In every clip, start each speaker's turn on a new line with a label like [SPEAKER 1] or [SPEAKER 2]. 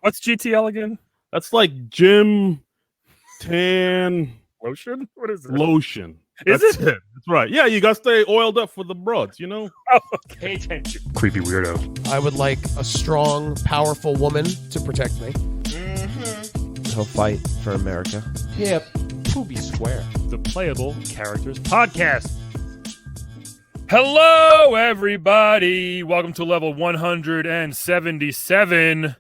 [SPEAKER 1] What's GTL again?
[SPEAKER 2] That's like gym tan
[SPEAKER 1] Lotion? What is it?
[SPEAKER 2] Lotion.
[SPEAKER 1] Is
[SPEAKER 2] That's
[SPEAKER 1] it?
[SPEAKER 2] That's right. Yeah, you gotta stay oiled up for the broads, you know?
[SPEAKER 1] Oh, okay. Creepy weirdo.
[SPEAKER 3] I would like a strong, powerful woman to protect me.
[SPEAKER 4] He'll fight for America.
[SPEAKER 3] Hip, poopy square.
[SPEAKER 1] The Playable Characters Podcast. Hello, everybody. Welcome to level 177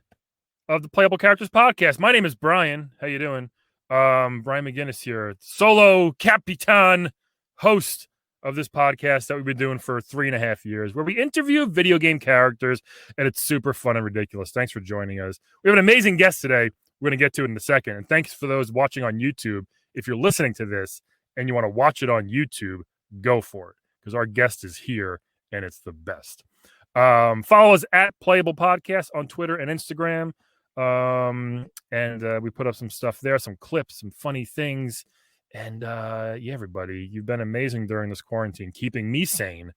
[SPEAKER 1] of the Playable Characters Podcast. My name is Brian. How you doing? Brian McGinnis here, solo Capitan, host of this podcast that we've been doing for 3.5 years, where we interview video game characters, and it's super fun and ridiculous. Thanks for joining us. We have an amazing guest today. We're going to get to it in a second. And thanks for those watching on YouTube. If you're listening to this and you want to watch it on YouTube, go for it, because our guest is here and it's the best. Follow us at Playable Podcast on Twitter and Instagram. And we put up some stuff there, some clips, some funny things. And yeah, everybody, you've been amazing during this quarantine, keeping me sane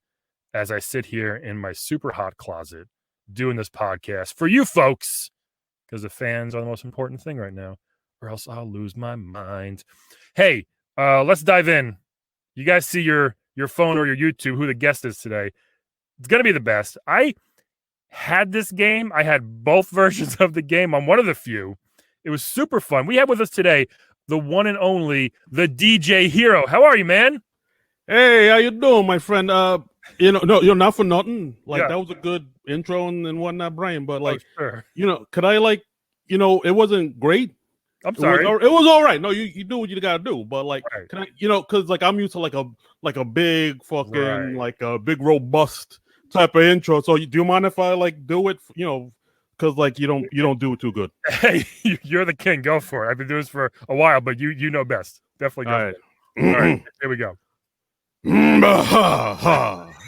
[SPEAKER 1] as I sit here in my super hot closet doing this podcast for you folks, because the fans are the most important thing right now, or else I'll lose my mind. Hey, let's dive in. You guys see your phone or your YouTube who the guest is today. It's going to be the best. I had this game. I had both versions of the game on one of the few. It was super fun. We have with us today the one and only, the DJ Hero. How are you, man?
[SPEAKER 2] Hey, how you doing, my friend? No, you're not for nothing. Like,
[SPEAKER 1] Yeah.
[SPEAKER 2] that was a good intro and whatnot, Brian. But like,
[SPEAKER 1] sure.
[SPEAKER 2] could I it wasn't great.
[SPEAKER 1] I'm sorry.
[SPEAKER 2] It was all right. No, you do what you gotta do. But like,
[SPEAKER 1] Right.
[SPEAKER 2] can I, because like I'm used to like a big fucking
[SPEAKER 1] Right.
[SPEAKER 2] like a big robust type of intro. So do you mind if I like do it? Because like you don't do it too good.
[SPEAKER 1] Hey, you're the king. Go for it. I've been doing this for a while, but you know best. Definitely go.
[SPEAKER 2] All right.
[SPEAKER 1] All right, here we go.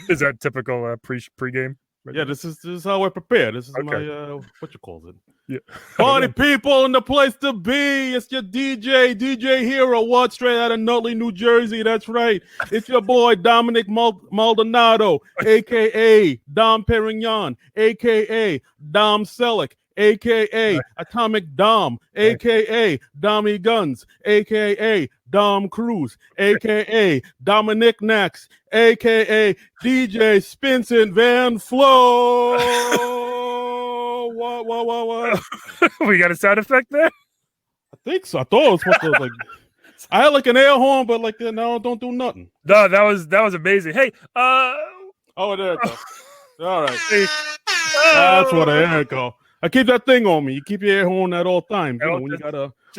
[SPEAKER 1] Is that typical pre-game?
[SPEAKER 2] Yeah, this is how I prepare. This is
[SPEAKER 1] Okay.
[SPEAKER 2] my what you call it?
[SPEAKER 1] Yeah.
[SPEAKER 2] Party people in the place to be. It's your DJ Hero, what straight out of Nutley, New Jersey. That's right. It's your boy Dominic Maldonado, aka Dom Perignon, aka Dom Selleck, aka Atomic Dom, aka Dommy Guns, aka Dom Cruz, aka Dominic Nax, aka DJ Spencer Van Flo. What?
[SPEAKER 1] We got a sound effect there?
[SPEAKER 2] I think so. I thought it was supposed to like. I had like an air horn, but like no, don't do nothing.
[SPEAKER 1] No, that was amazing. Hey,
[SPEAKER 2] Oh, there it goes. All right,
[SPEAKER 1] hey,
[SPEAKER 2] that's what I go. I keep that thing on me. You keep your air horn at all times.
[SPEAKER 1] Oh,
[SPEAKER 2] When
[SPEAKER 1] just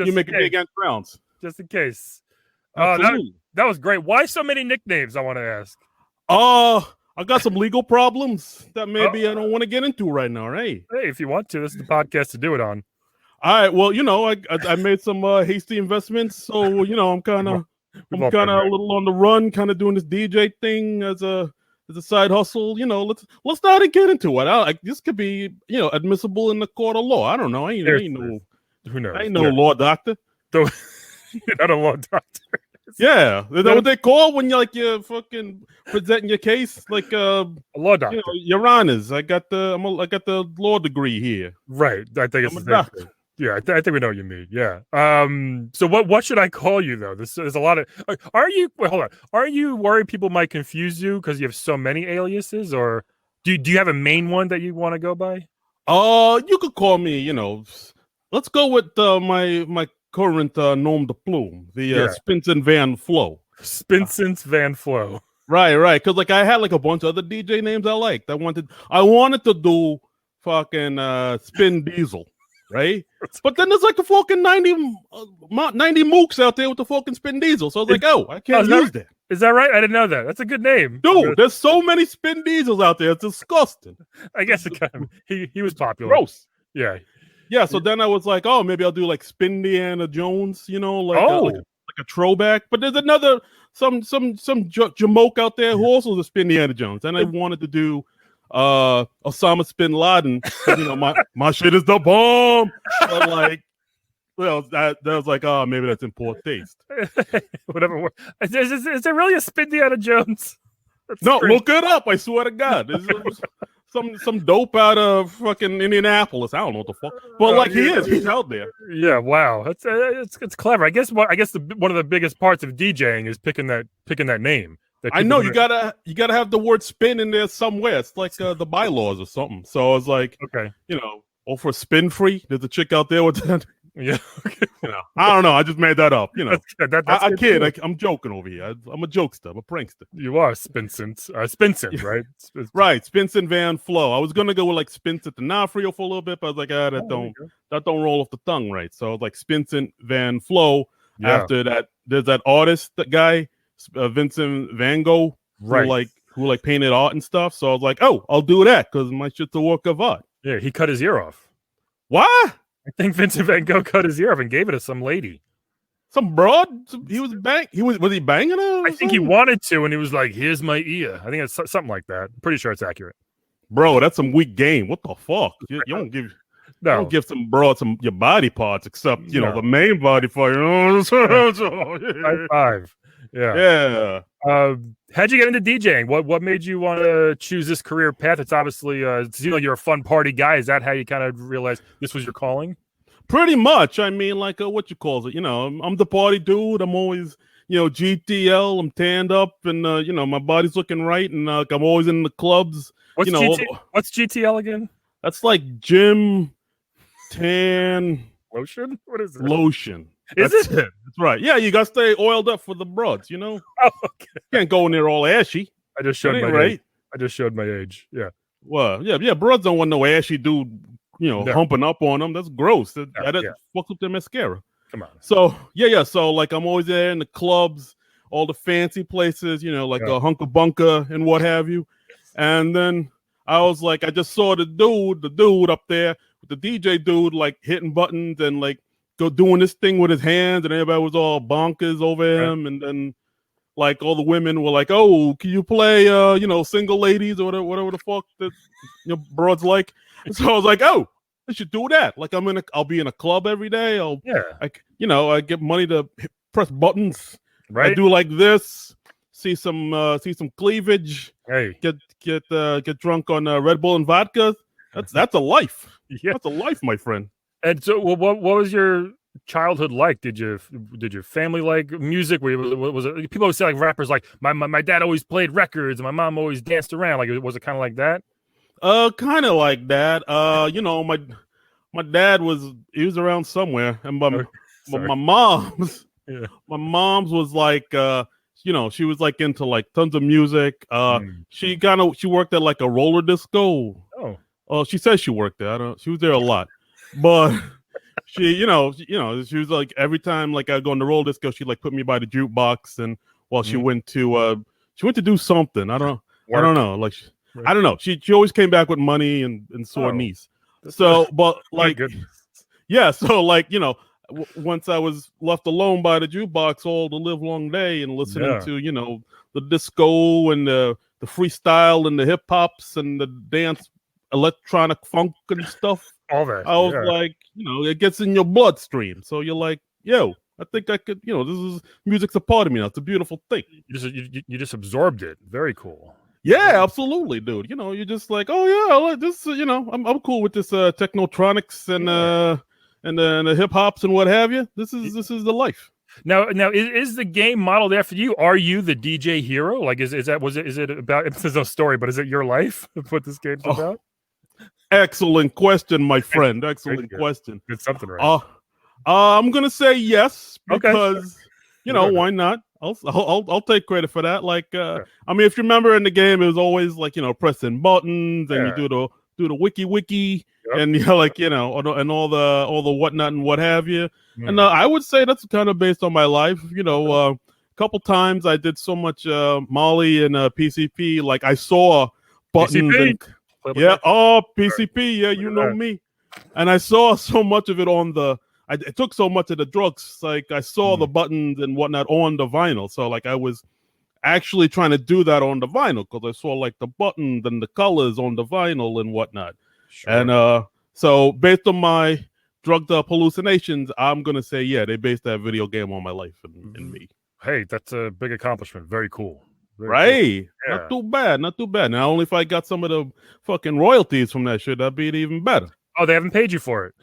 [SPEAKER 2] you make
[SPEAKER 1] in
[SPEAKER 2] it big
[SPEAKER 1] case.
[SPEAKER 2] against rounds.
[SPEAKER 1] Just in case.
[SPEAKER 2] Absolutely.
[SPEAKER 1] That was great. Why so many nicknames, I want to ask?
[SPEAKER 2] I got some legal problems that maybe I don't want to get into right now. Right?
[SPEAKER 1] Hey, if you want to, this is the podcast to do it on.
[SPEAKER 2] All right. Well, I made some hasty investments, so I'm kind of a little on the run, kind of doing this DJ thing as a side hustle. Let's not get into it. This could be admissible in the court of law. I don't know. I ain't no
[SPEAKER 1] Who knows?
[SPEAKER 2] I ain't no law doctor.
[SPEAKER 1] You're not a law doctor.
[SPEAKER 2] Yeah, is that what they call when you're fucking presenting your case? Like
[SPEAKER 1] A law doctor.
[SPEAKER 2] Your Honors, I got the law degree here.
[SPEAKER 1] Right. I think it's
[SPEAKER 2] I'm a
[SPEAKER 1] the same
[SPEAKER 2] doctor.
[SPEAKER 1] thing. Yeah, I think we know what you mean. Yeah. So what should I call you though? There's a lot of. Are you? Wait, hold on. Are you worried people might confuse you because you have so many aliases, or do you have a main one that you want to go by?
[SPEAKER 2] You could call me. Let's go with my current nom de plume, the Spencer Van Flo.
[SPEAKER 1] Spencer Van Flo.
[SPEAKER 2] Right. Because like I had like a bunch of other DJ names I liked. I wanted to do fucking Spin Diesel. Right, but then there's like a fucking 90 mooks out there with the fucking Spin Diesel. So I was like, I can't use that.
[SPEAKER 1] Is that right? I didn't know that. That's a good name,
[SPEAKER 2] Dude. There's so many Spin Diesels out there. It's disgusting.
[SPEAKER 1] I guess it kind of, he was popular.
[SPEAKER 2] Gross.
[SPEAKER 1] Yeah.
[SPEAKER 2] So then I was like, maybe I'll do like Spindiana Jones. Like a throwback. But there's another some jamoke out there who also is a Spindiana Jones, and I wanted to do Osama bin Laden. My shit is the bomb. But like, well, that was like, maybe that's in poor taste.
[SPEAKER 1] Whatever. Is there really a Spindiana Jones?
[SPEAKER 2] No, look it up. I swear to God. some dope out of fucking Indianapolis. I don't know what the fuck, but like he's out there.
[SPEAKER 1] Yeah, wow, it's clever. I guess one of the biggest parts of DJing is picking that name.
[SPEAKER 2] I know you gotta have the word spin in there somewhere. It's like the bylaws or something. So I was like,
[SPEAKER 1] okay,
[SPEAKER 2] or for spin free. There's a chick out there with that.
[SPEAKER 1] Yeah, okay.
[SPEAKER 2] I don't know. I just made that up. I kid. I'm joking over here. I'm a jokester. I'm a prankster.
[SPEAKER 1] You are Spincent, right?
[SPEAKER 2] Right, Spincent Van Flow. I was gonna go with like Spincent D'Onofrio for a little bit, but I was like, that don't roll off the tongue right. So I was like Spincent Van Flow. Yeah. After that, there's that artist, that guy, Vincent Van Gogh,
[SPEAKER 1] right?
[SPEAKER 2] Who painted art and stuff. So I was like, oh, I'll do that because my shit's a work of art.
[SPEAKER 1] Yeah, he cut his ear off.
[SPEAKER 2] What?
[SPEAKER 1] I think Vincent Van Gogh cut his ear off and gave it to some lady.
[SPEAKER 2] Some broad? He was was he banging her?
[SPEAKER 1] I think he wanted to, and he was like, "Here's my ear." I think it's something like that. I'm pretty sure it's accurate.
[SPEAKER 2] Bro, that's some weak game. What the fuck? You don't give some broad your body parts, except the main body part.
[SPEAKER 1] High five. Yeah. How'd you get into DJing? What made you want to choose this career path? It's obviously you're a fun party guy. Is that how you kind of realized this was your calling?
[SPEAKER 2] Pretty much. I mean, like what you call it? I'm the party dude. I'm always GTL. I'm tanned up, and my body's looking right, and I'm always in the clubs.
[SPEAKER 1] What's GTL again?
[SPEAKER 2] That's like gym tan
[SPEAKER 1] lotion. What is it?
[SPEAKER 2] Lotion.
[SPEAKER 1] Is it?
[SPEAKER 2] That's right. Yeah, you got to stay oiled up for the broads,
[SPEAKER 1] Oh, okay.
[SPEAKER 2] Can't go in there all ashy.
[SPEAKER 1] I just showed my age. I just showed my age. Yeah.
[SPEAKER 2] Well, yeah. Broads don't want no ashy dude, humping up on them. That's gross. That fucks up their mascara.
[SPEAKER 1] Come on.
[SPEAKER 2] So, yeah. So, like, I'm always there in the clubs, all the fancy places, like a Hunka Bunka and what have you. And then I was like, I just saw the dude up there with the DJ dude, like, hitting buttons and, like, doing this thing with his hands, and everybody was all bonkers over him, and then like all the women were like, "Oh, can you play single ladies or whatever the fuck that broads like?" And so I was like, "Oh, I should do that. Like I'll be in a club every day. I get money to press buttons.
[SPEAKER 1] Right.
[SPEAKER 2] I do like this. See some cleavage.
[SPEAKER 1] Hey,
[SPEAKER 2] get drunk on Red Bull and vodka. That's a life.
[SPEAKER 1] Yeah,
[SPEAKER 2] that's a life, my friend."
[SPEAKER 1] And so, what was your childhood like? Did your family like music? Was it? People always say like rappers like my dad always played records and my mom always danced around. Like, was it kind of like that?
[SPEAKER 2] Kind of like that. My dad was around somewhere, and my mom's my mom's was like she was like into like tons of music. She worked at like a roller disco. She says she worked there. She was there a lot. But she was like every time like I go on the roller disco, she like put me by the jukebox, and she went to do something. I don't know. Like I don't know. She always came back with money and sore knees. So, but like so like once I was left alone by the jukebox all the live long day and listening to the disco and the freestyle and the hip hops and the dance electronic funk and stuff.
[SPEAKER 1] All that.
[SPEAKER 2] I was like, it gets in your bloodstream. So you're like, yo, I think I could, music's a part of me now. It's a beautiful thing.
[SPEAKER 1] You just absorbed it. Very cool.
[SPEAKER 2] Yeah, absolutely, dude. You're just like, oh yeah, I like this. I'm cool with this technotronics and the hip hops and what have you. This is the life.
[SPEAKER 1] Now is the game modeled after you? Are you the DJ hero? Like is it about? There's no story, but is it your life? What this game's about?
[SPEAKER 2] Excellent question, my friend. Excellent question.
[SPEAKER 1] Did something right.
[SPEAKER 2] I'm gonna say yes because why not? I'll take credit for that. Like, I mean, if you remember in the game, it was always like pressing buttons and you do the wiki and and all the whatnot and what have you. And I would say that's kind of based on my life. A couple times I did so much Molly and PCP, like I saw buttons
[SPEAKER 1] PCP.
[SPEAKER 2] and. Yeah. Oh, PCP. Yeah, you know me. And I saw so much of it I took so much of the drugs. Like I saw the buttons and whatnot on the vinyl. So like I was actually trying to do that on the vinyl because I saw like the buttons and the colors on the vinyl and whatnot. Sure. And so based on my drugged up hallucinations, I'm gonna say they based that video game on my life and me.
[SPEAKER 1] Hey, that's a big accomplishment. Very cool. Very cool.
[SPEAKER 2] Right.
[SPEAKER 1] Yeah.
[SPEAKER 2] Not too bad. Not too bad. Now, only if I got some of the fucking royalties from that shit, that'd be even better.
[SPEAKER 1] Oh, they haven't paid you for it.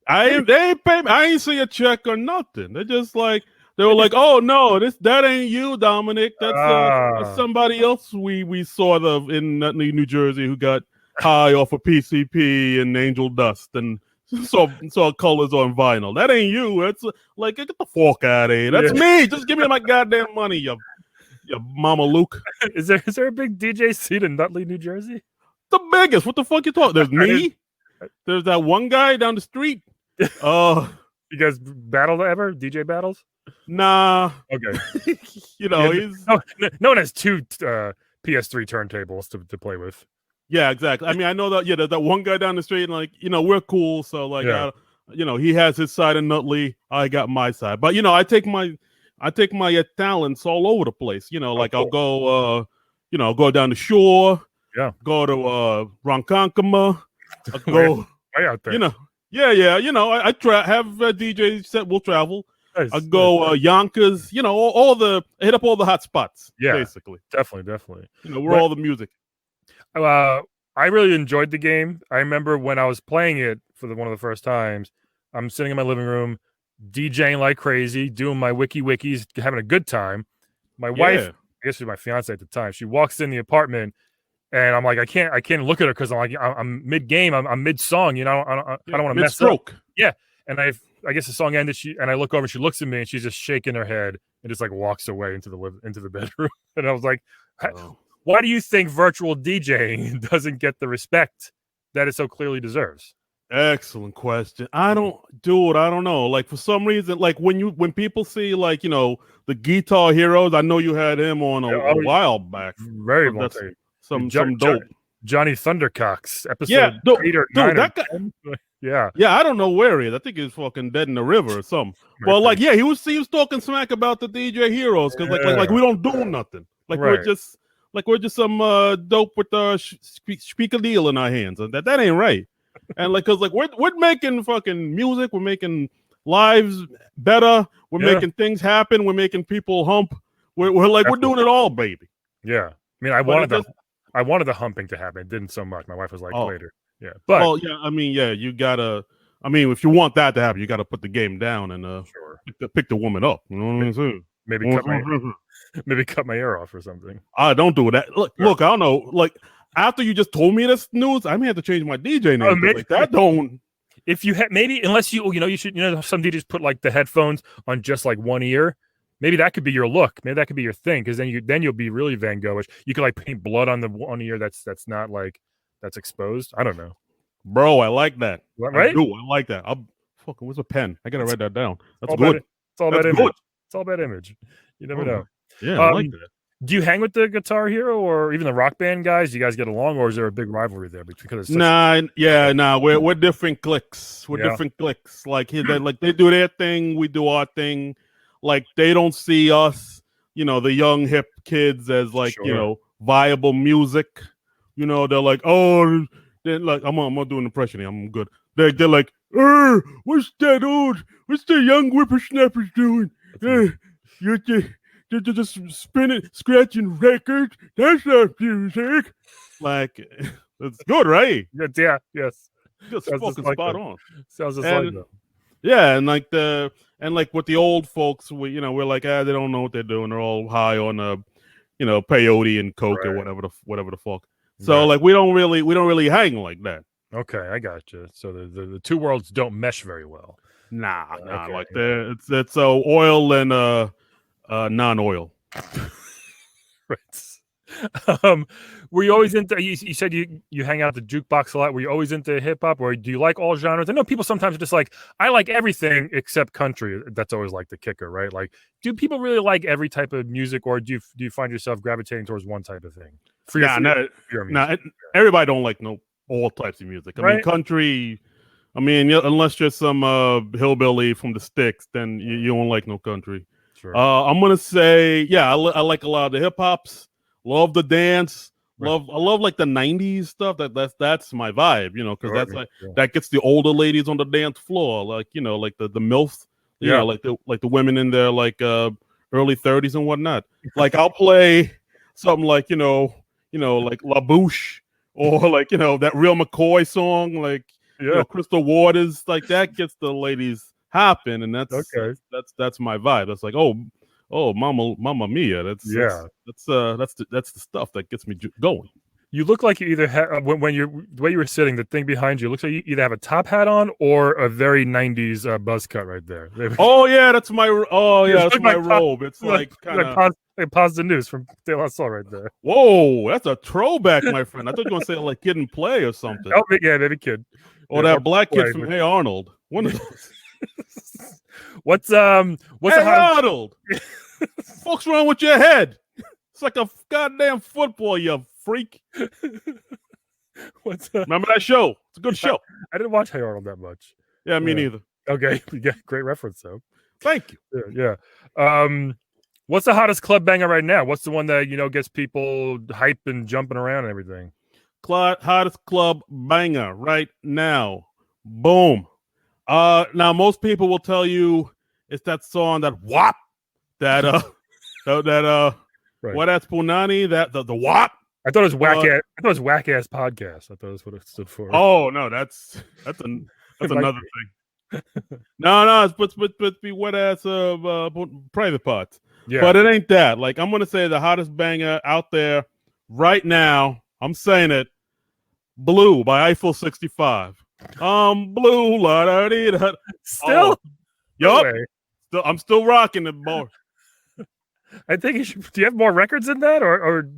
[SPEAKER 2] They ain't pay me. I ain't see a check or nothing. They're just like, they were like, oh no, that ain't you, Dominic. That's somebody else we sort of in Nutley, New Jersey, who got high off of PCP and angel dust and saw colors on vinyl. That ain't you. That's like, get the fork out of here. That's me. Just give me my goddamn money, you Mama Luke.
[SPEAKER 1] Is there a big DJ scene in Nutley, New Jersey?
[SPEAKER 2] The biggest. What the fuck you talking? There's me. There's that one guy down the street.
[SPEAKER 1] You guys battled ever? DJ battles?
[SPEAKER 2] Nah.
[SPEAKER 1] Okay.
[SPEAKER 2] He's
[SPEAKER 1] no one has two PS3 turntables to play with.
[SPEAKER 2] Yeah, exactly. I mean, I know that. Yeah, there's that one guy down the street, and like, we're cool. So like, he has his side of Nutley. I got my side. But I take my talents all over the place. Like cool. I'll go, go down the shore.
[SPEAKER 1] Yeah.
[SPEAKER 2] Go to Ronkonkoma. I'll go
[SPEAKER 1] way out there.
[SPEAKER 2] Yeah. I have DJs that will travel.
[SPEAKER 1] Nice.
[SPEAKER 2] I go Yonkers. I hit up all the hot spots.
[SPEAKER 1] Yeah,
[SPEAKER 2] basically.
[SPEAKER 1] Definitely.
[SPEAKER 2] We're all the music.
[SPEAKER 1] I really enjoyed the game. I remember when I was playing it for one of the first times, I'm sitting in my living room, DJing like crazy, doing my wikis, having a good time. My wife, I guess she was my fiance at the time, she walks in the apartment, and I'm like, I can't look at her because I'm mid game, I'm mid song, I don't want to mess up. Yeah, and I guess the song ended. I look over, she looks at me, and she's just shaking her head and just like walks away into the bedroom, and I was like. Oh. Why do you think virtual DJing doesn't get the respect that it so clearly deserves?
[SPEAKER 2] Excellent question. I don't know. Like, for some reason, like when people see like, the Guitar Heroes, I know you had him on a while back.
[SPEAKER 1] Very well.
[SPEAKER 2] Some dope.
[SPEAKER 1] Johnny Thundercocks, episode 8 or 9. That guy, yeah.
[SPEAKER 2] I don't know where he is. I think he's fucking dead in the river or something. Well, like, he was talking smack about the DJ Heroes because like we don't do nothing. Like we're just some dope with speaker deal in our hands. That ain't right. And like, cause like we're making fucking music, we're making lives better, we're making things happen, we're making people hump. We're doing it all, baby.
[SPEAKER 1] Yeah. I mean, I wanted the humping to happen. It didn't so much. My wife was like later. Yeah. But
[SPEAKER 2] you gotta. I mean, if you want that to happen, you gotta put the game down and pick the woman up. You know what I'm saying?
[SPEAKER 1] Maybe cut my ear off or something.
[SPEAKER 2] Don't do that. Look, I don't know. Like, after you just told me this news, I may have to change my DJ name. Like, that don't.
[SPEAKER 1] If you had unless you should some DJs put like the headphones on just like one ear. Maybe that could be your look. Maybe that could be your thing, because then you'll be really Van Gogh-ish. You could like paint blood on the one ear that's not like that's exposed. I don't know,
[SPEAKER 2] bro. I like that.
[SPEAKER 1] Right?
[SPEAKER 2] I like that. I'm fucking. Where's a pen? I gotta write that down. That's
[SPEAKER 1] good.
[SPEAKER 2] It's all about image.
[SPEAKER 1] It's all about image. You never know.
[SPEAKER 2] Yeah, I like that.
[SPEAKER 1] Do you hang with the Guitar Hero or even the Rock Band guys? Do you guys get along, or is there a big rivalry there? Because
[SPEAKER 2] we're different cliques. We're different cliques. Like they do their thing, we do our thing. Like, they don't see us, the young hip kids as like viable music. They're like, I'm gonna do an impression here. I'm good. They're like, what's the young whippersnappers doing? You're just spinning, scratching records. That's not music. Like, it's good, right?
[SPEAKER 1] Yeah, yes.
[SPEAKER 2] Just fucking spot on.
[SPEAKER 1] Sounds just like that.
[SPEAKER 2] Yeah, and like with the old folks, we're like, they don't know what they're doing. They're all high on peyote and coke or whatever the fuck. So like we don't really hang like that.
[SPEAKER 1] Okay, I got you. So the two worlds don't mesh very well.
[SPEAKER 2] Nah, okay. Like it's oil and non-oil.
[SPEAKER 1] Right. Were you always into? You said you hang out at the jukebox a lot. Were you always into hip hop, or do you like all genres? I know people sometimes are just like, I like everything except country. That's always like the kicker, right? Like, do people really like every type of music, or do you find yourself gravitating towards one type of thing?
[SPEAKER 2] Everybody don't like all types of music. I mean, country. I mean, unless you're some hillbilly from the sticks, then you don't like no country.
[SPEAKER 1] Sure.
[SPEAKER 2] I'm gonna say, I like a lot of the hip hops. Love the dance. I love like the 90s stuff. That's my vibe, because that's like that gets the older ladies on the dance floor, like like the MILFs, like the women in their like early 30s and whatnot. Like I'll play something like like La Bouche or like that Real McCoy song, like
[SPEAKER 1] Yeah.
[SPEAKER 2] Crystal Waters, like that gets the ladies hopping, and
[SPEAKER 1] Okay.
[SPEAKER 2] that's my vibe. That's like Mamma Mia. That's the stuff that gets me going.
[SPEAKER 1] You look like you either have when you're the way you were sitting, the thing behind you looks like you either have a top hat on or a very '90s buzz cut right there.
[SPEAKER 2] Oh yeah, that's my
[SPEAKER 1] Like
[SPEAKER 2] robe. It's like kind of
[SPEAKER 1] pause the news from De La Soul right there.
[SPEAKER 2] whoa, that's a throwback, my friend. I thought you were gonna say like Kid and Play or something,
[SPEAKER 1] Oh yeah, maybe kid.
[SPEAKER 2] or
[SPEAKER 1] Yeah,
[SPEAKER 2] that black kid
[SPEAKER 1] Play,
[SPEAKER 2] from
[SPEAKER 1] but-
[SPEAKER 2] Hey Arnold. One of those.
[SPEAKER 1] what's
[SPEAKER 2] Hey
[SPEAKER 1] the hottest,
[SPEAKER 2] Arnold, what's wrong with your head? It's like a goddamn football, you freak.
[SPEAKER 1] what's
[SPEAKER 2] Remember that show? It's a good show.
[SPEAKER 1] I didn't watch Hey Arnold that much.
[SPEAKER 2] Yeah, me
[SPEAKER 1] Yeah.
[SPEAKER 2] neither.
[SPEAKER 1] Okay, yeah, great reference though.
[SPEAKER 2] Thank you.
[SPEAKER 1] Yeah. What's the hottest club banger right now? What's the one that gets people hype and jumping around and everything?
[SPEAKER 2] Hottest club banger right now. Boom. Now most people will tell you it's that song that WAP that
[SPEAKER 1] Right.
[SPEAKER 2] what that's Punani, that the WAP.
[SPEAKER 1] I thought it was whack ass podcast. I thought that's what it stood for.
[SPEAKER 2] Oh no, that's another thing. No, it's be wet ass of private parts.
[SPEAKER 1] yeah.
[SPEAKER 2] But it ain't that. Like I'm gonna say the hottest banger out there right now. I'm saying it. Blue by Eiffel 65. Blue la da dee da.
[SPEAKER 1] Still,
[SPEAKER 2] Yup.
[SPEAKER 1] way.
[SPEAKER 2] I'm still rocking it, boy.
[SPEAKER 1] I think you should. Do you have more records than that, or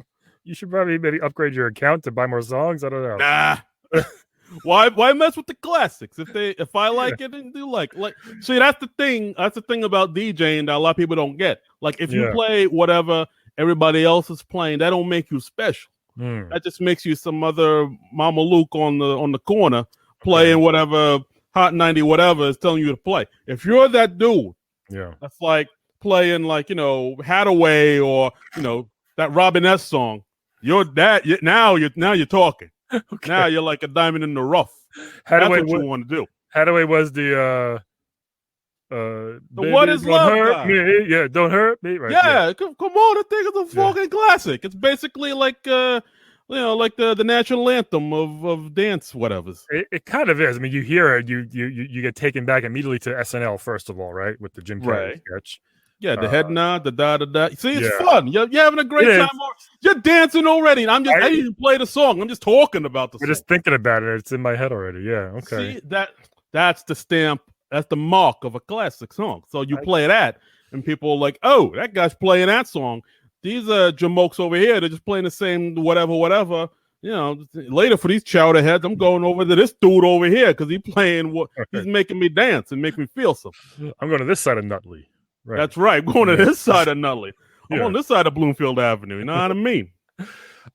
[SPEAKER 1] you should probably maybe upgrade your account to buy more songs? I don't know.
[SPEAKER 2] Nah. Why mess with the classics? If I like it and do like see, that's the thing about DJing that a lot of people don't get. Like if you
[SPEAKER 1] Yeah.
[SPEAKER 2] play whatever everybody else is playing, that don't make you special.
[SPEAKER 1] Hmm.
[SPEAKER 2] That just makes you some other Mama Luke on the corner playing whatever Hot 90 whatever is telling you to play. If you're that dude,
[SPEAKER 1] Yeah.
[SPEAKER 2] that's like playing like Hadaway or that Robin S song. You're that now you're talking.
[SPEAKER 1] Okay.
[SPEAKER 2] Now you're like a diamond in the rough. That's what you want to do.
[SPEAKER 1] Hadaway was the
[SPEAKER 2] What is
[SPEAKER 1] don't
[SPEAKER 2] love
[SPEAKER 1] hurt
[SPEAKER 2] guy.
[SPEAKER 1] me. Yeah, don't hurt me. Right.
[SPEAKER 2] Yeah, come on, the thing is a fucking classic. It's basically like like the national anthem of dance whatevers.
[SPEAKER 1] It kind of is. I mean, you hear it, you get taken back immediately to SNL first of all, right, with the Jim Carrey
[SPEAKER 2] Right.
[SPEAKER 1] sketch.
[SPEAKER 2] Yeah, the head nod, the da da da. See, it's
[SPEAKER 1] Yeah.
[SPEAKER 2] fun. You're having a great
[SPEAKER 1] It
[SPEAKER 2] time. You're dancing already. And I didn't even play the song. I'm just talking about the
[SPEAKER 1] I'm
[SPEAKER 2] song.
[SPEAKER 1] just thinking about it. It's in my head already. Yeah. Okay.
[SPEAKER 2] See, that's the stamp. That's the mark of a classic song. So you play that, and people are like, "Oh, that guy's playing that song." These jamokes over here, they're just playing the same whatever. Later for these chowder heads, I'm going over to this dude over here because he's playing he's making me dance and make me feel something.
[SPEAKER 1] I'm going to this side of Nutley. Right.
[SPEAKER 2] That's right. I'm going to this side of Nutley. I'm
[SPEAKER 1] Yeah.
[SPEAKER 2] on this side of Bloomfield Avenue. You know what I mean?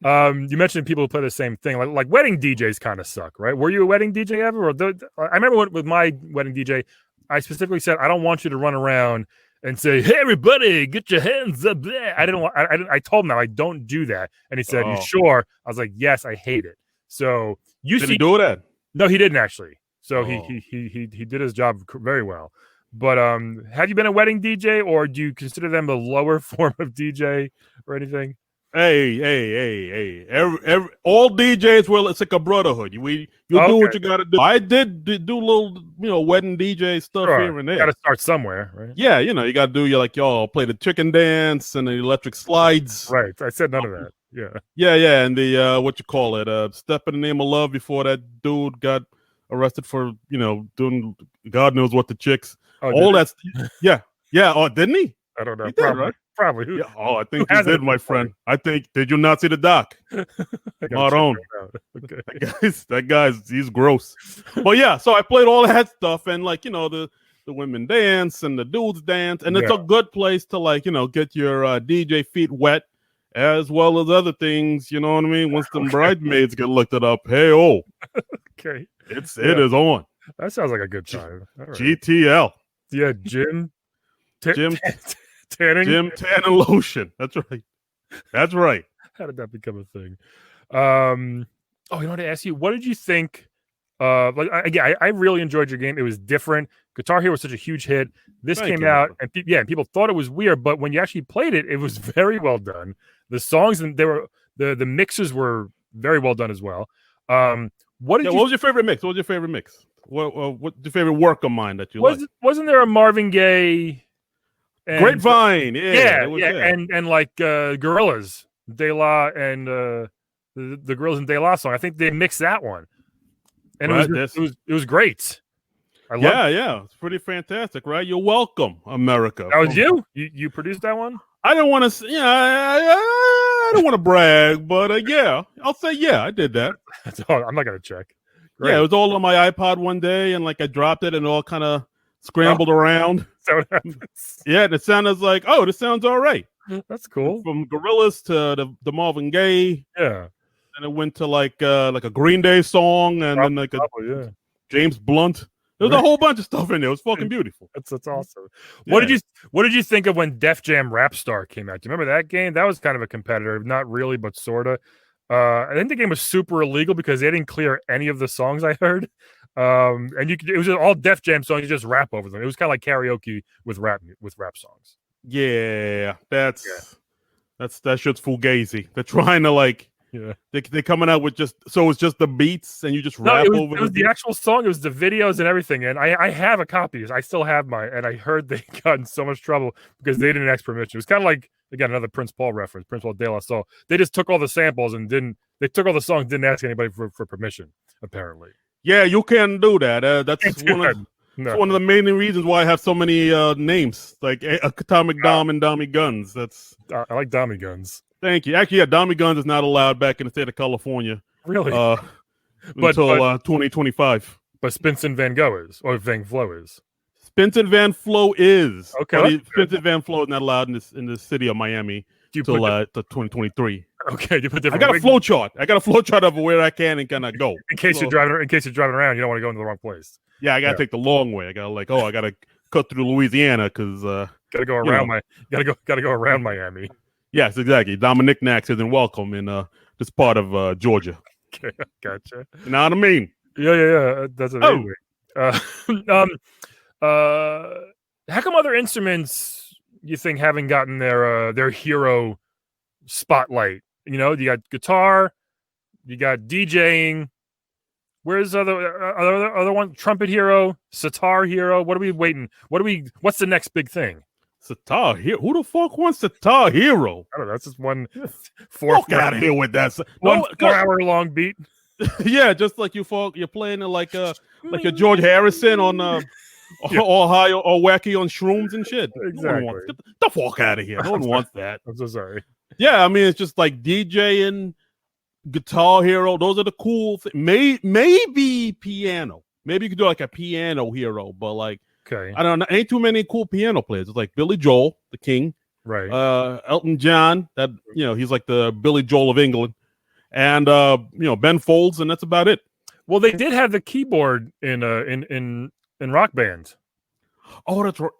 [SPEAKER 1] You mentioned people who play the same thing. Like wedding DJs kind of suck, right? Were you a wedding DJ ever? I remember with my wedding DJ, I specifically said I don't want you to run around and say, "Hey, everybody, get your hands up there." I told him that I don't do that, and he said, "You sure?" I was like, "Yes, I hate it." So
[SPEAKER 2] Did he do that?
[SPEAKER 1] No, he didn't actually. So
[SPEAKER 2] Oh.
[SPEAKER 1] he did his job very well. But have you been a wedding DJ, or do you consider them a lower form of DJ or anything?
[SPEAKER 2] Hey. All DJs, well, it's like a brotherhood. You do what you got to do. I did do little, wedding DJ stuff here and there.
[SPEAKER 1] Got to start somewhere, right?
[SPEAKER 2] Yeah, you got to do y'all play the chicken dance and the electric slides.
[SPEAKER 1] Right. I said none of that. Yeah.
[SPEAKER 2] Yeah, and the what you call it, Step in the Name of Love before that dude got arrested for doing God knows what the chicks.
[SPEAKER 1] Oh,
[SPEAKER 2] All that's yeah. Oh, didn't he?
[SPEAKER 1] I don't know.
[SPEAKER 2] He did,
[SPEAKER 1] Probably.
[SPEAKER 2] right?
[SPEAKER 1] Probably. Who,
[SPEAKER 2] Yeah. Oh, I think
[SPEAKER 1] who
[SPEAKER 2] he
[SPEAKER 1] hasn't
[SPEAKER 2] did, my
[SPEAKER 1] before?
[SPEAKER 2] friend. I think. Did you not see the doc?
[SPEAKER 1] I gotta
[SPEAKER 2] Maroon.
[SPEAKER 1] check that out. Okay.
[SPEAKER 2] That guy's he's gross. But yeah, so I played all that stuff and the women dance and the dudes dance, and it's a good place to get your DJ feet wet as well as other things. You know what I mean? Once the bridesmaids get looked up, hey
[SPEAKER 1] Okay.
[SPEAKER 2] it is on.
[SPEAKER 1] That sounds like a good time. All right.
[SPEAKER 2] GTL.
[SPEAKER 1] Yeah, Jim.
[SPEAKER 2] Jim
[SPEAKER 1] Tanning.
[SPEAKER 2] Jim Tan and Lotion. That's right. That's right.
[SPEAKER 1] How did that become a thing? Oh, you know what to ask you? What did you think I really enjoyed your game. It was different. Guitar Hero was such a huge hit. This
[SPEAKER 2] Thank
[SPEAKER 1] came
[SPEAKER 2] you,
[SPEAKER 1] out,
[SPEAKER 2] Michael.
[SPEAKER 1] and people thought it was weird, but when you actually played it, it was very well done. The songs and the mixes were very well done as well. What
[SPEAKER 2] What was your favorite mix? What was your favorite work of mine that you liked?
[SPEAKER 1] Wasn't there a Marvin Gaye and
[SPEAKER 2] Grapevine? Yeah,
[SPEAKER 1] and like Gorillas, De La, and the Gorillas and De La song? I think they mixed that one, and
[SPEAKER 2] right,
[SPEAKER 1] it was great.
[SPEAKER 2] Yeah, it's pretty fantastic, right? You're welcome, America.
[SPEAKER 1] That was you? You produced that one?
[SPEAKER 2] I didn't want to, I don't want to brag, but yeah, I'll say I did that.
[SPEAKER 1] I'm not gonna check. Great.
[SPEAKER 2] Yeah, it was all on my iPod one day, and like I dropped it, and it all kind of scrambled around.
[SPEAKER 1] So what happens?
[SPEAKER 2] Yeah, and it sounded like, oh, this sounds all right.
[SPEAKER 1] That's cool.
[SPEAKER 2] From Gorillaz to the Marvin Gaye,
[SPEAKER 1] Yeah,
[SPEAKER 2] and it went to like a Green Day song, and then like a James Blunt. There's a whole bunch of stuff in there. It was fucking beautiful.
[SPEAKER 1] That's awesome. What did you think of when Def Jam Rap Star came out? Do you remember that game? That was kind of a competitor, not really, but sorta. I think the game was super illegal because they didn't clear any of the songs I heard. And it was just all Def Jam songs. You just rap over them. It was kind of like karaoke with rap songs.
[SPEAKER 2] Yeah, that shit's fugazi. They're trying to like. Yeah, they're coming out with it's just the beats and you just rap over it.
[SPEAKER 1] It was the actual song. It was the videos and everything. And I have a copy. I still have mine. And I heard they got in so much trouble because they didn't ask permission. It was kind of like, again, another Prince Paul reference, Prince Paul De La Soul. They just took all the samples and they took all the songs, didn't ask anybody for permission, apparently.
[SPEAKER 2] Yeah, you can't do that. That's one of the main reasons why I have so many names, like Atomic Dom and Dommy Guns.
[SPEAKER 1] I like Dommy Guns.
[SPEAKER 2] Thank you. Actually, Dommy Guns is not allowed back in the state of California.
[SPEAKER 1] Really?
[SPEAKER 2] Until 2025.
[SPEAKER 1] But Spinson Van Gogh is, or Van Flo is.
[SPEAKER 2] Spinson Van Flo is.
[SPEAKER 1] Okay.
[SPEAKER 2] Spinson Van Flo is not allowed in the city of Miami until 2023.
[SPEAKER 1] Okay, you put different.
[SPEAKER 2] I got a flow chart. I got a flow chart of where I can and cannot go.
[SPEAKER 1] In case you're driving around, you don't want to go into the wrong place.
[SPEAKER 2] Yeah, I gotta take the long way. I gotta cut through Louisiana because
[SPEAKER 1] gotta go around Miami.
[SPEAKER 2] Yes, exactly. Dominic Nax isn't welcome in this part of Georgia.
[SPEAKER 1] Okay, gotcha.
[SPEAKER 2] You know what I mean?
[SPEAKER 1] Yeah. That's amazing. How come other instruments you think haven't gotten their hero spotlight? You know, you got guitar, you got DJing. Where's other one? Trumpet hero, sitar hero. What are we waiting? What's the next big thing?
[SPEAKER 2] Sitar hero? Who the fuck wants sitar hero?
[SPEAKER 1] I don't know. That's just one
[SPEAKER 2] fuck out of here with that.
[SPEAKER 1] 4 hour long beat.
[SPEAKER 2] Yeah, just like you're playing it like a George Harrison on Ohio or Wacky on shrooms and shit.
[SPEAKER 1] Exactly.
[SPEAKER 2] Get the fuck out of here. No one wants that.
[SPEAKER 1] I'm so sorry.
[SPEAKER 2] Yeah, I mean it's just like DJing, Guitar Hero. Those are the cool things. Maybe piano. Maybe you could do like a piano hero, but like.
[SPEAKER 1] Okay.
[SPEAKER 2] I don't know. Ain't too many cool piano players. It's like Billy Joel, the king.
[SPEAKER 1] Right.
[SPEAKER 2] Elton John, that he's like the Billy Joel of England. And Ben Folds, and that's about it.
[SPEAKER 1] Well, they did have the keyboard in Rock Band.
[SPEAKER 2] Oh, that's right.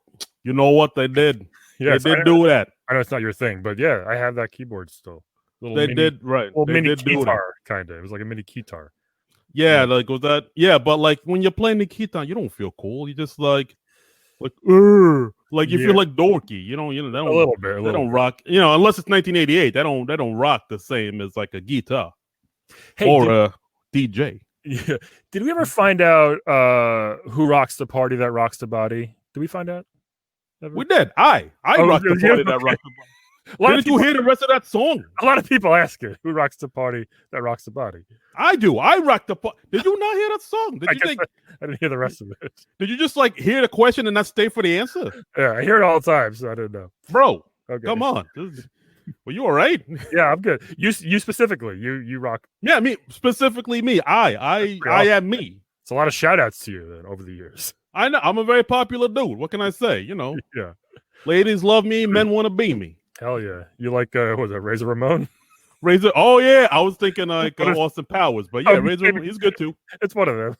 [SPEAKER 2] You know what they did?
[SPEAKER 1] Yes,
[SPEAKER 2] they did do that.
[SPEAKER 1] I know it's not your thing, but yeah, I have that keyboard still.
[SPEAKER 2] They did, right.
[SPEAKER 1] Well, mini guitar, kind of. It was like a mini guitar.
[SPEAKER 2] Yeah, like was that? Yeah, but like when you're playing the guitar, you don't feel cool. You just like you feel like dorky. You don't
[SPEAKER 1] a little bit.
[SPEAKER 2] They don't rock. Unless it's 1988, they don't rock the same as like a guitar or a DJ.
[SPEAKER 1] Yeah. Did we ever find out who rocks the party that rocks the body? Did we find out?
[SPEAKER 2] Ever? We did. I rocked the party that rocks the body. Didn't you hear the rest of that song?
[SPEAKER 1] A lot of people ask it. Who rocks the party that rocks the body?
[SPEAKER 2] I do. I rock the party. Did you not hear that song?
[SPEAKER 1] I didn't hear the rest of it.
[SPEAKER 2] Did you just like hear the question and not stay for the answer?
[SPEAKER 1] Yeah, I hear it all the time, so I didn't know.
[SPEAKER 2] Bro, come on. Well, you all right?
[SPEAKER 1] Yeah, I'm good. You specifically, you rock.
[SPEAKER 2] Yeah, me specifically. Me. I am me.
[SPEAKER 1] It's a lot of shout outs to you then over the years.
[SPEAKER 2] I know. I'm a very popular dude. What can I say?
[SPEAKER 1] Yeah.
[SPEAKER 2] Ladies love me. Men want to be me.
[SPEAKER 1] Hell yeah. You like, what was it, Razor Ramon?
[SPEAKER 2] Razor. Oh, yeah. I was thinking like Austin Powers, but yeah, Razor Ramon, he's good too.
[SPEAKER 1] It's one of them.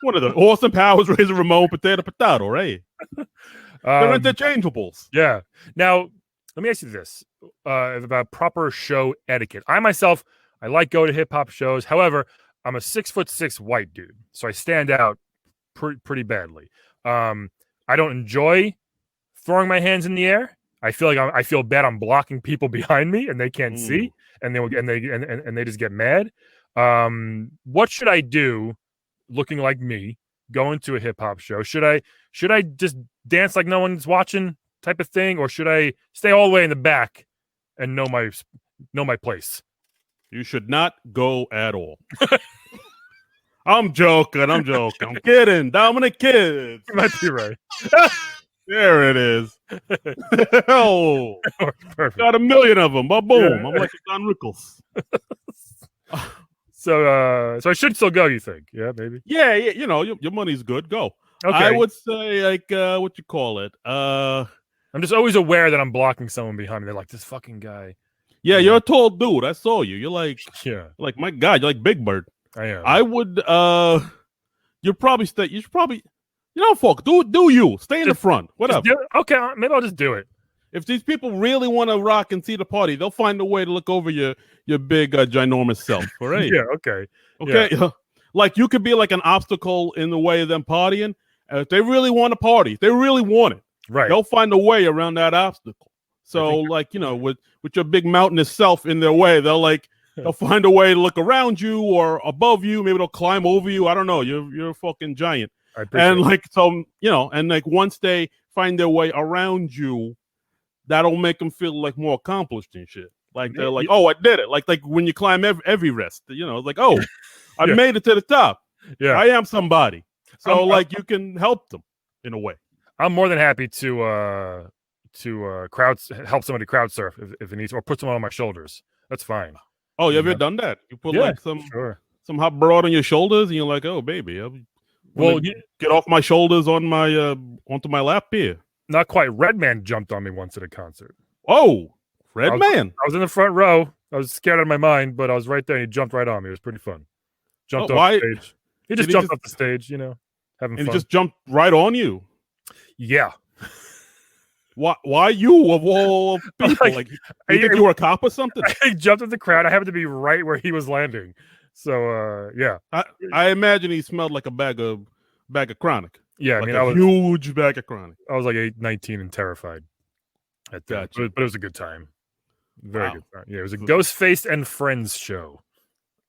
[SPEAKER 2] One of them. Austin Powers, Razor Ramon, potato, right? They're interchangeables.
[SPEAKER 1] Yeah. Now, let me ask you this about proper show etiquette. I myself, I like go to hip hop shows. However, I'm a 6'6" white dude, so I stand out pretty badly. I don't enjoy throwing my hands in the air. I feel like I feel bad. I'm blocking people behind me, and they can't see, and they just get mad. What should I do? Looking like me, going to a hip hop show? Should I just dance like no one's watching, type of thing, or should I stay all the way in the back and know my place?
[SPEAKER 2] You should not go at all. I'm joking. I'm kidding. Dominic Kids.
[SPEAKER 1] You might be right.
[SPEAKER 2] There it is. Oh,
[SPEAKER 1] Perfect.
[SPEAKER 2] got a million of them. Boom.
[SPEAKER 1] Yeah.
[SPEAKER 2] I'm like Don Rickles.
[SPEAKER 1] So I should still go, you think? Yeah, maybe.
[SPEAKER 2] Yeah. You know, your money's good. Go.
[SPEAKER 1] Okay.
[SPEAKER 2] I would say like what you call it.
[SPEAKER 1] I'm just always aware that I'm blocking someone behind me. They're like, this fucking guy.
[SPEAKER 2] Yeah, you're a tall dude. I saw you. You're like,
[SPEAKER 1] like
[SPEAKER 2] my God, you're like Big Bird.
[SPEAKER 1] I am.
[SPEAKER 2] I would you should probably fuck, do you stay in the front. Whatever.
[SPEAKER 1] Okay, maybe I'll just do it.
[SPEAKER 2] If these people really want to rock and see the party, they'll find a way to look over your big ginormous self. All right.
[SPEAKER 1] Yeah, okay.
[SPEAKER 2] Okay.
[SPEAKER 1] Yeah.
[SPEAKER 2] Like you could be like an obstacle in the way of them partying. If they really want to party, if they really want it,
[SPEAKER 1] right,
[SPEAKER 2] they'll find a way around that obstacle. So like, with your big mountainous self in their way, they'll find a way to look around you or above you. Maybe they'll climb over you. I don't know. You're a fucking giant. And like, so, and like once they find their way around you, that'll make them feel like more accomplished and shit. Like they're like, oh, I did it. Like when you climb Everest, like, oh, I made it to the top.
[SPEAKER 1] Yeah,
[SPEAKER 2] I am somebody. So like you can help them in a way.
[SPEAKER 1] I'm more than happy to help somebody crowd surf if it needs, or put someone on my shoulders. That's fine.
[SPEAKER 2] Oh, you ever done that? You put like some hot broad on your shoulders, and you're like, oh, baby, get off my shoulders on my onto my lap here.
[SPEAKER 1] Not quite. Redman jumped on me once at a concert.
[SPEAKER 2] Oh, Redman!
[SPEAKER 1] I was in the front row. I was scared out of my mind, but I was right there, and he jumped right on me. It was pretty fun. Jumped off the stage. He just jumped off the stage, having fun.
[SPEAKER 2] He just jumped right on you.
[SPEAKER 1] Yeah.
[SPEAKER 2] Why you of all people? Like you think you were a cop or something?
[SPEAKER 1] He jumped at the crowd. I happened to be right where he was landing. So yeah.
[SPEAKER 2] I imagine he smelled like a bag of chronic.
[SPEAKER 1] Yeah,
[SPEAKER 2] like I was huge bag of chronic.
[SPEAKER 1] I was like 19 and terrified at that. But it was a good time. Very good time. Yeah, it was a Ghostface and Friends show.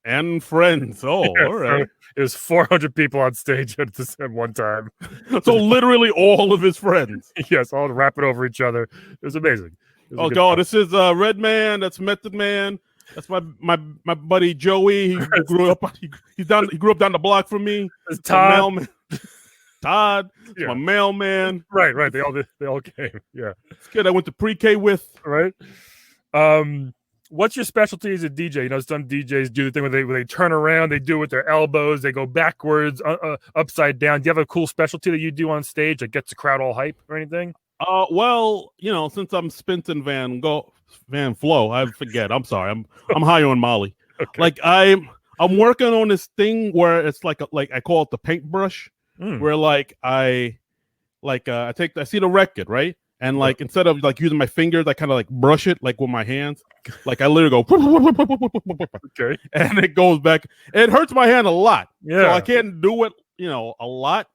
[SPEAKER 2] And friends. Oh, all right.
[SPEAKER 1] So it was 400 people on stage at one time.
[SPEAKER 2] So literally all of his friends.
[SPEAKER 1] Yes, all rapping over each other. It was amazing.
[SPEAKER 2] Oh God, this is Redman. That's Method Man. That's my buddy Joey. He grew up. He grew up down the block from me.
[SPEAKER 1] It's Todd.
[SPEAKER 2] Todd. My mailman.
[SPEAKER 1] Right. They all came. Yeah.
[SPEAKER 2] This kid I went to pre-K with.
[SPEAKER 1] Right. What's your specialty as a DJ? Some DJs do the thing where they turn around, they do it with their elbows, they go backwards, upside down. Do you have a cool specialty that you do on stage that gets the crowd all hype or anything?
[SPEAKER 2] Well, since I'm Spinton Van Flow, I forget. I'm sorry. I'm high on Molly. Okay. Like I'm working on this thing where it's like I call it the paintbrush, where I see the record, right? And like instead of like using my fingers, I kind of like brush it like with my hands. Like I literally go
[SPEAKER 1] okay,
[SPEAKER 2] and it goes back. It hurts my hand a lot.
[SPEAKER 1] Yeah.
[SPEAKER 2] So I can't do it, a lot.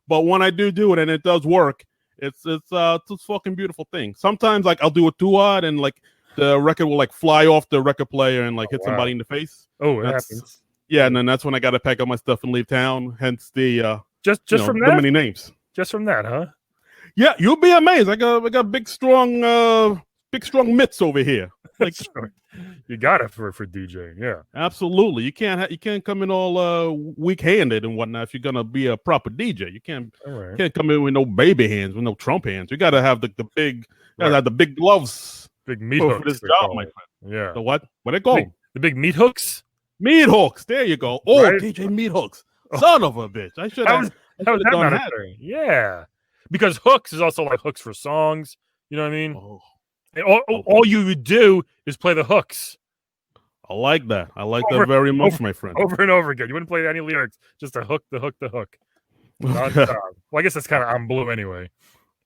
[SPEAKER 2] But when I do it and it does work, it's a fucking beautiful thing. Sometimes like I'll do it too hard and like the record will like fly off the record player and like hit somebody in the face.
[SPEAKER 1] Oh, it happens.
[SPEAKER 2] Yeah, and then that's when I gotta pack up my stuff and leave town. Hence the
[SPEAKER 1] just from that
[SPEAKER 2] many names.
[SPEAKER 1] Just from that, huh?
[SPEAKER 2] Yeah, you'll be amazed. I got big strong mitts over here. Like
[SPEAKER 1] you got it for DJing, yeah.
[SPEAKER 2] Absolutely. You can't come in all weak-handed and whatnot if you're gonna be a proper DJ. You can't come in with no baby hands, with no Trump hands. You gotta have the big have the big gloves.
[SPEAKER 1] Big meat hooks.
[SPEAKER 2] For this job, my friend.
[SPEAKER 1] Yeah.
[SPEAKER 2] The what? What they call
[SPEAKER 1] the big meat hooks?
[SPEAKER 2] Meat hooks. There you go. Oh, right? DJ Meat Hooks. Son of a bitch. I should have done that.
[SPEAKER 1] Yeah. Because hooks is also like hooks for songs. You know what I mean?
[SPEAKER 2] Oh.
[SPEAKER 1] And all you would do is play the hooks.
[SPEAKER 2] I like that. I like that very much, my friend.
[SPEAKER 1] Over and over again. You wouldn't play any lyrics. Just the hook. Well, I guess that's kind of on blue anyway.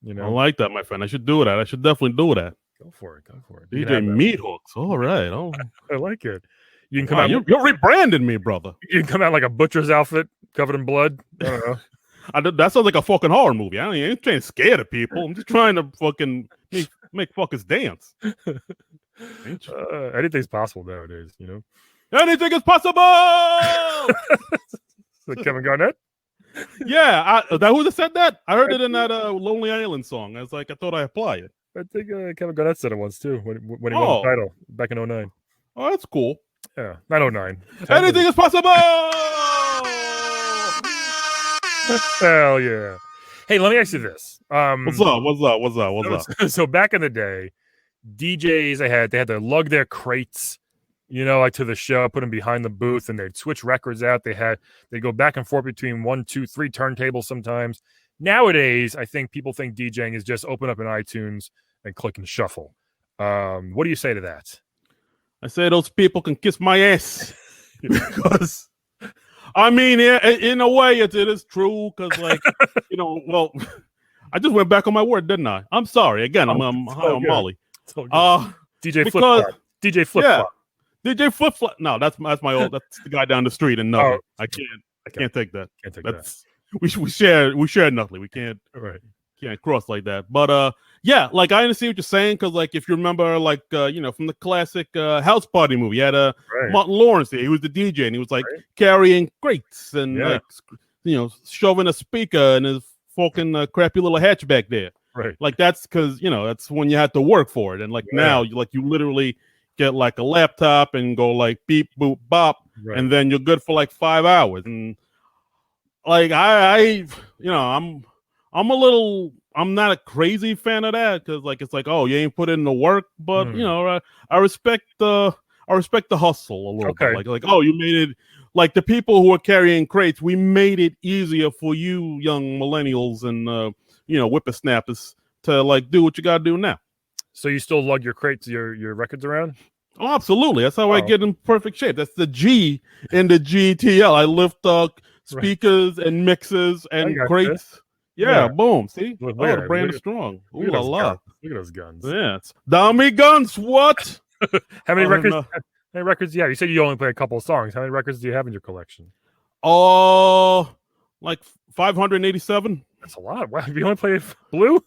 [SPEAKER 1] I
[SPEAKER 2] like that, my friend. I should do that. I should definitely do that.
[SPEAKER 1] Go for it.
[SPEAKER 2] DJ Meat Hooks. All right. Oh.
[SPEAKER 1] I like it. You can come
[SPEAKER 2] Wow,
[SPEAKER 1] out.
[SPEAKER 2] you're rebranding me, brother.
[SPEAKER 1] You can come out like a butcher's outfit covered in blood. I don't know.
[SPEAKER 2] That sounds like a fucking horror movie. I ain't trying to scare the people. I'm just trying to fucking make fuckers dance.
[SPEAKER 1] Anything's possible nowadays, you know.
[SPEAKER 2] Anything is possible.
[SPEAKER 1] So Kevin Garnett.
[SPEAKER 2] Yeah, that who said that? I heard it in that Lonely Island song. I was like, I thought I applied it.
[SPEAKER 1] I think Kevin Garnett said it once too when he won the title back in 2009.
[SPEAKER 2] Oh, that's cool.
[SPEAKER 1] Yeah, not 2009.
[SPEAKER 2] Anything is possible.
[SPEAKER 1] Hell yeah! Hey, let me ask you this.
[SPEAKER 2] What's up?
[SPEAKER 1] So back in the day, DJs they had to lug their crates, you know, like to the show, put them behind the booth, and they'd switch records out. They go back and forth between 1, 2, 3 turntables sometimes. Nowadays, I think people think DJing is just open up an iTunes and click and shuffle. What do you say to that?
[SPEAKER 2] I say those people can kiss my ass because. I mean, in a way, it is true because, like, you know, well, I just went back on my word, didn't I? I'm sorry. Again, I'm Molly.
[SPEAKER 1] DJ Flip Flop. DJ Flip Flop.
[SPEAKER 2] DJ Flip Flop. No, that's my old. That's the guy down the street in Nutley. I can't take that.
[SPEAKER 1] Can't take
[SPEAKER 2] that. We share Nutley. We can't.
[SPEAKER 1] Right.
[SPEAKER 2] Can't cross like that. But yeah, like I understand what you're saying because, like, if you remember, like, you know, from the classic House Party movie, you had Martin Lawrence there. He was the DJ, and he was like carrying crates and like, you know, shoving a speaker in his fucking crappy little hatchback there.
[SPEAKER 1] Right.
[SPEAKER 2] Like that's because, you know, that's when you had to work for it, and like now, you literally get like a laptop and go like beep boop bop, and then you're good for like 5 hours. And like I you know, I'm not a crazy fan of that because, like, it's like, oh, you ain't put in the work, but you know, I respect the hustle a little bit. Like, oh, you made it. Like the people who are carrying crates, we made it easier for you, young millennials and you know, whippersnappers to like do what you gotta do now.
[SPEAKER 1] So you still lug your crates, your records around?
[SPEAKER 2] Oh, absolutely. That's how I get in perfect shape. That's the G in the GTL. I lift speakers and mixers and crates. Yeah, boom. See? The brand is strong. Ooh la la.
[SPEAKER 1] Look at those guns.
[SPEAKER 2] Yeah. Dummy guns, what?
[SPEAKER 1] How many records? How many records? Yeah, you said you only play a couple of songs. How many records do you have in your collection?
[SPEAKER 2] Oh, like 587.
[SPEAKER 1] That's a lot. Wow, you only play Blue?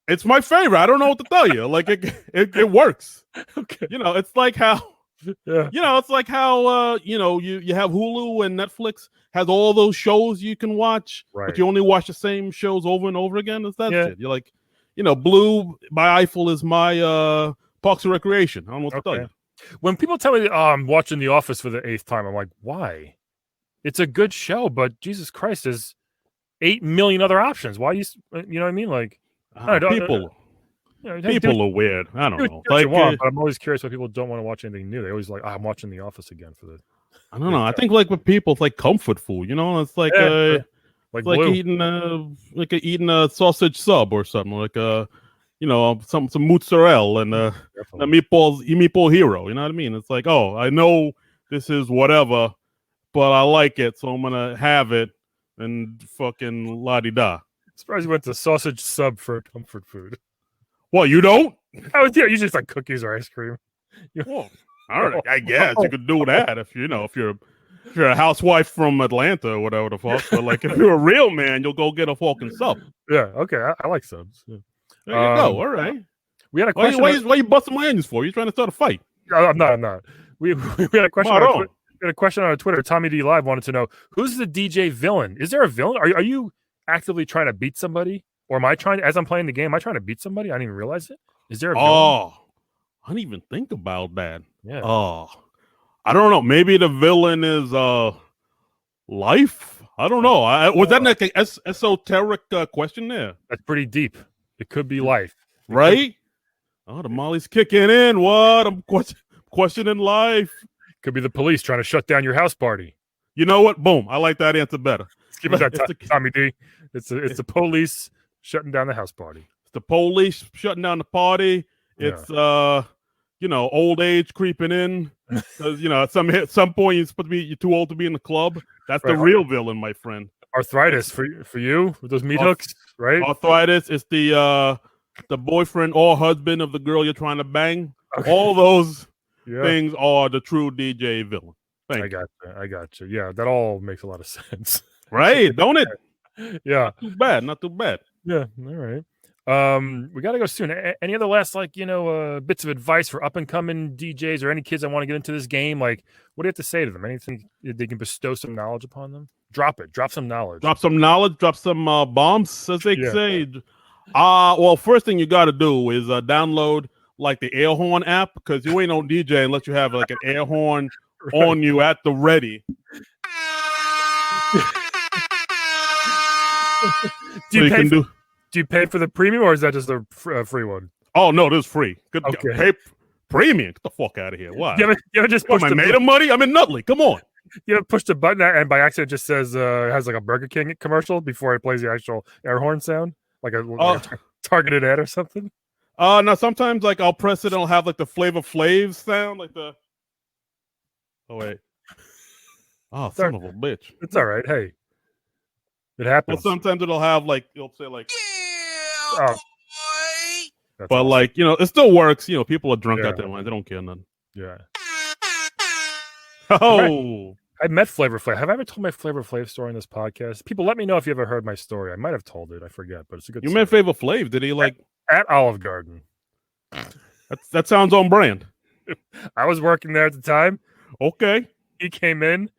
[SPEAKER 2] It's my favorite. I don't know what to tell you. Like it works.
[SPEAKER 1] Okay.
[SPEAKER 2] You know, it's like how
[SPEAKER 1] you
[SPEAKER 2] know, it's like how you know, you have Hulu and Netflix has all those shows you can watch, but you only watch the same shows over and over again. It's that shit. You're like, you know, Blue by Eiffel is my Parks and Recreation. I don't know what to tell you.
[SPEAKER 1] When people tell me I'm watching The Office for the 8th time, I'm like, why? It's a good show, but Jesus Christ, there's 8 million other options. Why you know what I mean? Like,
[SPEAKER 2] people are weird. I don't know.
[SPEAKER 1] Like, but I'm always curious why people don't want to watch anything new. They always like, I'm watching The Office again for the.
[SPEAKER 2] I don't know. I think like with people, it's like comfort food. You know, it's like like eating a sausage sub or something, like you know, some mozzarella and a meatball hero. You know what I mean? It's like, oh, I know this is whatever, but I like it, so I'm gonna have it and fucking la di da.
[SPEAKER 1] Surprised you went to sausage sub for comfort food.
[SPEAKER 2] Well, you don't?
[SPEAKER 1] Oh, yeah, usually it's like cookies or ice cream.
[SPEAKER 2] Well, all right, I guess you could do that if you're a housewife from Atlanta or whatever the fuck. But like, if you're a real man, you'll go get a fucking sub.
[SPEAKER 1] Yeah, okay, I like subs. Yeah.
[SPEAKER 2] There you go. All right.
[SPEAKER 1] We had a question.
[SPEAKER 2] Why you busting my onions for? You trying to start a fight?
[SPEAKER 1] No, I'm not. We had a question. We had a question on Twitter. Tommy D Live wanted to know who's the DJ villain. Is there a villain? Are you actively trying to beat somebody, or am I trying? As I'm playing the game, am I trying to beat somebody? I didn't even realize it. Is there a villain?
[SPEAKER 2] Oh, I didn't even think about that.
[SPEAKER 1] Yeah.
[SPEAKER 2] Oh, I don't know. Maybe the villain is life. I don't know. Was that like an esoteric question there?
[SPEAKER 1] That's pretty deep. It could be life,
[SPEAKER 2] right? Oh, the Molly's kicking in. What? I'm questioning life.
[SPEAKER 1] Could be the police trying to shut down your house party.
[SPEAKER 2] You know what? Boom. I like that answer better.
[SPEAKER 1] Give me that, Tommy D. It's the police shutting down the house party.
[SPEAKER 2] It's the police shutting down the party. It's you know, old age creeping in. Because you know, at some point you're too old to be in the club. That's the real villain, my friend.
[SPEAKER 1] Arthritis for you with those meat hooks, right?
[SPEAKER 2] Arthritis is the boyfriend or husband of the girl you're trying to bang. Okay. All those
[SPEAKER 1] Yeah.
[SPEAKER 2] things are the true DJ villain. Thank you.
[SPEAKER 1] I got you. Yeah, that all makes a lot of sense.
[SPEAKER 2] Right? Don't it?
[SPEAKER 1] Yeah.
[SPEAKER 2] Not too bad. Not too bad.
[SPEAKER 1] Yeah. All right. We got to go soon. Any other last, like, bits of advice for up and coming DJs or any kids that want to get into this game? Like, what do you have to say to them? Anything they can bestow some knowledge upon them? Drop it. Drop some knowledge.
[SPEAKER 2] Drop some knowledge. Drop some bombs, as they
[SPEAKER 1] Yeah.
[SPEAKER 2] say. Well, first thing you got to do is download like the air horn app, because you ain't no DJ unless you have like an air horn on you at the ready.
[SPEAKER 1] Do you pay for the premium, or is that just a free one?
[SPEAKER 2] Oh no, this is free. Good.
[SPEAKER 1] Okay.
[SPEAKER 2] Pay premium. Get the fuck out of here. Why?
[SPEAKER 1] You ever just push
[SPEAKER 2] I
[SPEAKER 1] the
[SPEAKER 2] made of money? I'm in Nutley. Come on.
[SPEAKER 1] You ever push the button and by accident it just says it has like a Burger King commercial before it plays the actual air horn sound, like a targeted ad or something?
[SPEAKER 2] No, sometimes like I'll press it and I'll have like the Flavor Flav sound, like the. Oh wait. Oh, son of a bitch.
[SPEAKER 1] It's all right. Hey, it happens.
[SPEAKER 2] Well, sometimes it'll have like it'll say like.
[SPEAKER 1] Oh,
[SPEAKER 2] but awesome. Like it still works. People are drunk out there, man. They don't care none.
[SPEAKER 1] Yeah.
[SPEAKER 2] Oh.
[SPEAKER 1] I met Flavor Flav. Have I ever told my Flavor Flav story in this podcast? People, let me know if you ever heard my story. I might have told it. I forget, but it's a good.
[SPEAKER 2] You
[SPEAKER 1] story.
[SPEAKER 2] met Flavor Flav? Did he like
[SPEAKER 1] at Olive Garden?
[SPEAKER 2] That sounds on brand.
[SPEAKER 1] I was working there at the time.
[SPEAKER 2] Okay.
[SPEAKER 1] He came in,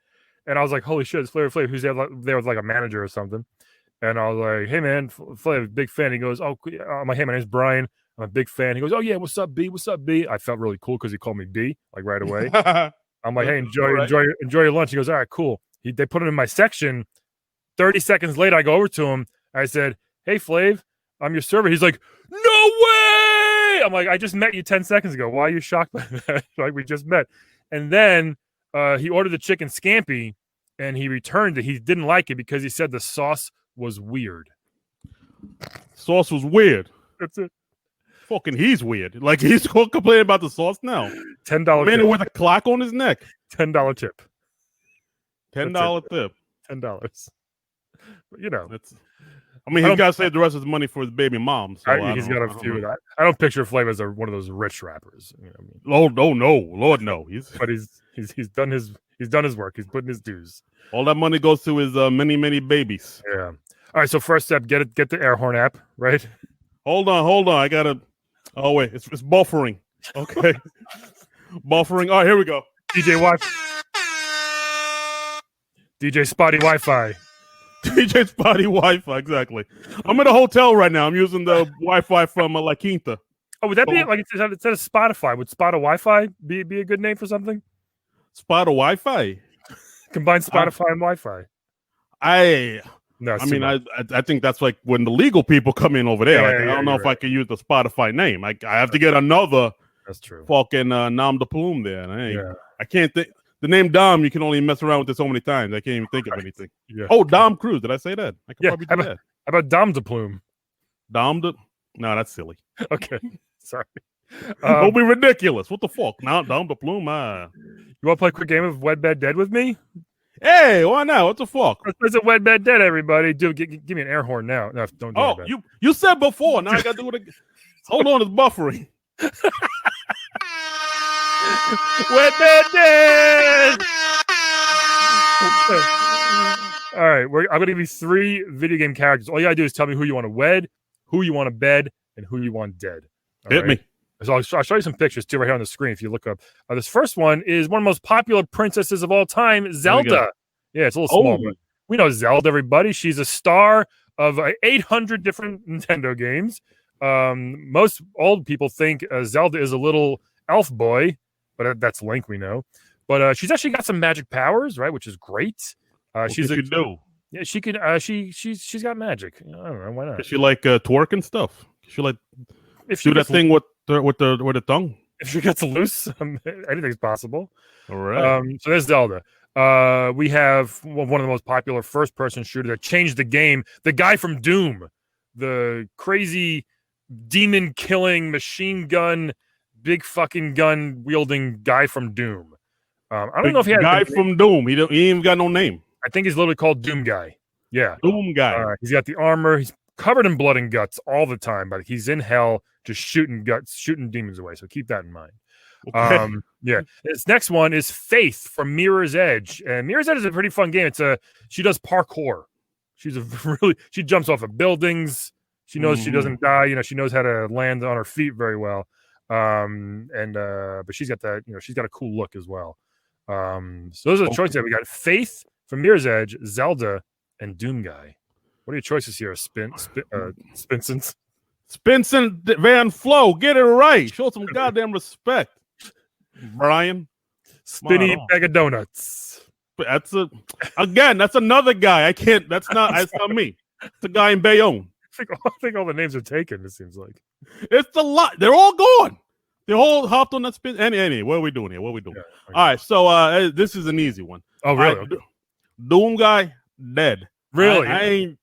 [SPEAKER 1] and I was like, "Holy shit, it's Flavor Flav." Who's there with like a manager or something? And I was like, "Hey man, Flav, big fan." He goes, "Oh, I'm like, hey, my name's Brian. I'm a big fan." He goes, "Oh yeah, what's up, B? What's up, B?" I felt really cool because he called me B like right away. I'm like, "Hey, enjoy your lunch." He goes, "All right, cool." They put him in my section. 30 seconds later, I go over to him. I said, "Hey, Flav, I'm your server." He's like, "No way!" I'm like, "I just met you 10 seconds ago. Why are you shocked by that?" Like, we just met. And then he ordered the chicken scampi, and he returned it. He didn't like it because he said the sauce was weird.
[SPEAKER 2] Sauce was weird.
[SPEAKER 1] That's it.
[SPEAKER 2] Fucking, he's weird. Like, he's going to complain about the sauce now.
[SPEAKER 1] $10
[SPEAKER 2] man
[SPEAKER 1] tip.
[SPEAKER 2] with a clock on his neck.
[SPEAKER 1] $10 tip.
[SPEAKER 2] $10 tip.
[SPEAKER 1] $10.
[SPEAKER 2] That's. I mean, he's got to save the rest of his money for his baby mom. So
[SPEAKER 1] he's got a few. I don't picture Flav as one of those rich rappers. You know what I mean?
[SPEAKER 2] Oh no, Lord no.
[SPEAKER 1] But he's done his work. He's putting his dues.
[SPEAKER 2] All that money goes to his many babies.
[SPEAKER 1] Yeah. All right. So first step, get the air horn app, right?
[SPEAKER 2] Hold on. I gotta. Oh wait, it's buffering. Okay, buffering. All right, here we go.
[SPEAKER 1] DJ Spotty Wi-Fi.
[SPEAKER 2] DJ Spotty Wi-Fi. Exactly. I'm in a hotel right now. I'm using the Wi-Fi from La Quinta.
[SPEAKER 1] Oh, would that be like instead of Spotify? Would Spotify Wi-Fi be a good name for something?
[SPEAKER 2] Spotify Wi-Fi.
[SPEAKER 1] Combine Spotify and Wi-Fi.
[SPEAKER 2] I think that's like when the legal people come in over there. I don't know if I can use the Spotify name. I have to get another.
[SPEAKER 1] That's true.
[SPEAKER 2] Fucking Nam de Plume there. I can't think. The name Dom, you can only mess around with it so many times. I can't even think of anything.
[SPEAKER 1] Yeah.
[SPEAKER 2] Oh, Dom Cruz. Did I say that? I could probably do that.
[SPEAKER 1] How about Dom de Plume?
[SPEAKER 2] No, that's silly.
[SPEAKER 1] Okay. Sorry.
[SPEAKER 2] Don't be ridiculous. What the fuck? Now, Dom de Plume.
[SPEAKER 1] You want to play a quick game of Wed, Bed, Dead with me?
[SPEAKER 2] Hey, why not? What the fuck?
[SPEAKER 1] Let's a Wed, Bed, Dead, everybody. Dude, give me an air horn now. No, don't do that.
[SPEAKER 2] You said before. Now I got to do it again. Hold on, it's buffering.
[SPEAKER 1] Wed, Bed, Dead! Okay. All right, I'm going to give you 3 video game characters. All you got to do is tell me who you want to wed, who you want to bed, and who you want dead.
[SPEAKER 2] Hit me.
[SPEAKER 1] So I'll show you some pictures, too, right here on the screen if you look up. This first one is one of the most popular princesses of all time, Zelda. Yeah, it's a little small, but we know Zelda, everybody. She's a star of 800 different Nintendo games. Most old people think Zelda is a little elf boy, but that's Link, we know. But she's actually got some magic powers, right, which is great. She's a do. Yeah, she can. She's got magic. I don't know why not.
[SPEAKER 2] Does she like twerk and stuff? She like if she do that thing with the tongue.
[SPEAKER 1] If she gets loose, anything's possible.
[SPEAKER 2] All right.
[SPEAKER 1] So there's Zelda. We have one of the most popular first-person shooter that changed the game. The guy from Doom, the crazy demon-killing machine gun, big fucking gun wielding guy from Doom. I don't know if he has
[SPEAKER 2] guy from Doom. He ain't even got no name.
[SPEAKER 1] I think he's literally called Doom Guy. Yeah,
[SPEAKER 2] Doom Guy.
[SPEAKER 1] He's got the armor. He's covered in blood and guts all the time, but he's in hell just shooting demons away. So keep that in mind.
[SPEAKER 2] Okay.
[SPEAKER 1] Yeah. This next one is Faith from Mirror's Edge. And Mirror's Edge is a pretty fun game. She does parkour. She jumps off of buildings. She knows she doesn't die. She knows how to land on her feet very well. But she's got she's got a cool look as well. So those are the choices that we got. Faith from Mirror's Edge, Zelda, and Doom Guy. What are your choices here? Spinsons?
[SPEAKER 2] Spencer Van Flo, get it right. Show some goddamn respect, Brian.
[SPEAKER 1] Spinny bag of donuts.
[SPEAKER 2] That's another guy. I can't. That's not me. It's a guy in Bayonne.
[SPEAKER 1] I think all the names are taken. It seems like
[SPEAKER 2] it's a lot. They're all gone. They all hopped on that spin. Anyway, what are we doing here? What are we doing? Yeah, all right. So this is an easy one.
[SPEAKER 1] Oh, really?
[SPEAKER 2] Doom Guy dead.
[SPEAKER 1] Really?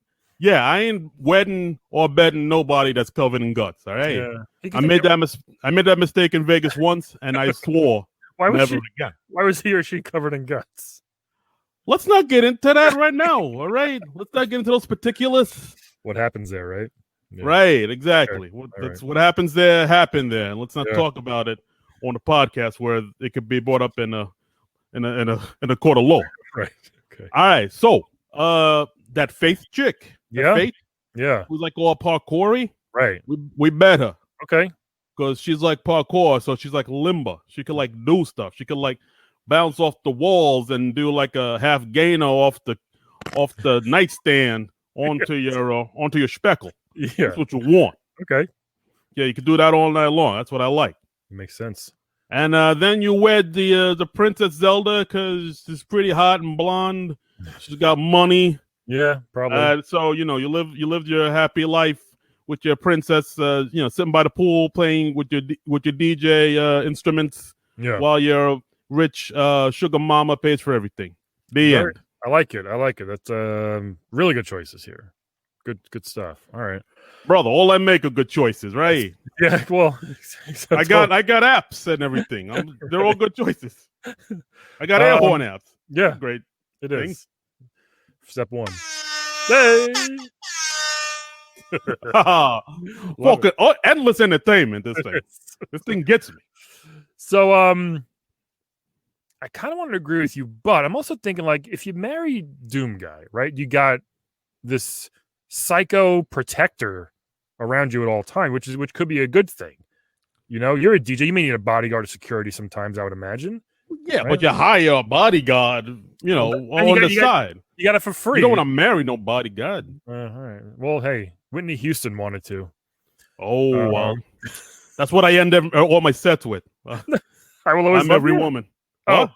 [SPEAKER 2] I ain't wedding or bedding nobody that's covered in guts. All right. Yeah. I made that mistake in Vegas once, and I swore never again.
[SPEAKER 1] Why was he or she covered in guts?
[SPEAKER 2] Let's not get into that right now. All right. Let's not get into those particulars.
[SPEAKER 1] What happens there, right?
[SPEAKER 2] Yeah. Right. Exactly. What happens there happened there, and let's not talk about it on the podcast where it could be brought up in a court of law.
[SPEAKER 1] Right. Okay.
[SPEAKER 2] All right. So that Faith chick.
[SPEAKER 1] Yeah.
[SPEAKER 2] Faith,
[SPEAKER 1] yeah.
[SPEAKER 2] Who's like all parkoury.
[SPEAKER 1] Right.
[SPEAKER 2] We bet her.
[SPEAKER 1] Okay.
[SPEAKER 2] Because she's like parkour, so she's like limber. She could like do stuff. She could like bounce off the walls and do like a half gainer off the nightstand onto your speckle.
[SPEAKER 1] Yeah.
[SPEAKER 2] That's what you want.
[SPEAKER 1] Okay.
[SPEAKER 2] Yeah, you can do that all night long. That's what I like.
[SPEAKER 1] It makes sense.
[SPEAKER 2] And then you wed the Princess Zelda because she's pretty hot and blonde. She's got money.
[SPEAKER 1] Yeah, probably.
[SPEAKER 2] So you lived your happy life with your princess. Sitting by the pool playing with your DJ instruments.
[SPEAKER 1] Yeah.
[SPEAKER 2] While your rich sugar mama pays for everything. The end.
[SPEAKER 1] I like it. That's really good choices here. Good stuff. All right,
[SPEAKER 2] brother. All I make are good choices, right?
[SPEAKER 1] Yeah. Well,
[SPEAKER 2] I got apps and everything. They're all good choices. I got air horn apps.
[SPEAKER 1] Yeah,
[SPEAKER 2] great.
[SPEAKER 1] It is. Step one. Hey.
[SPEAKER 2] Endless entertainment. This thing gets me.
[SPEAKER 1] So I kind of want to agree with you, but I'm also thinking like if you marry Doom Guy, right? You got this psycho protector around you at all time, which could be a good thing. You're a DJ. You may need a bodyguard or security sometimes, I would imagine.
[SPEAKER 2] Yeah,
[SPEAKER 1] right?
[SPEAKER 2] But you hire a bodyguard, on the side.
[SPEAKER 1] You got it for free.
[SPEAKER 2] You don't want to marry no bodyguard.
[SPEAKER 1] All right. Well, hey, Whitney Houston wanted to.
[SPEAKER 2] Oh, wow. That's what I end all my sets with.
[SPEAKER 1] I will always
[SPEAKER 2] I'm
[SPEAKER 1] love
[SPEAKER 2] every
[SPEAKER 1] you.
[SPEAKER 2] woman.
[SPEAKER 1] Oh.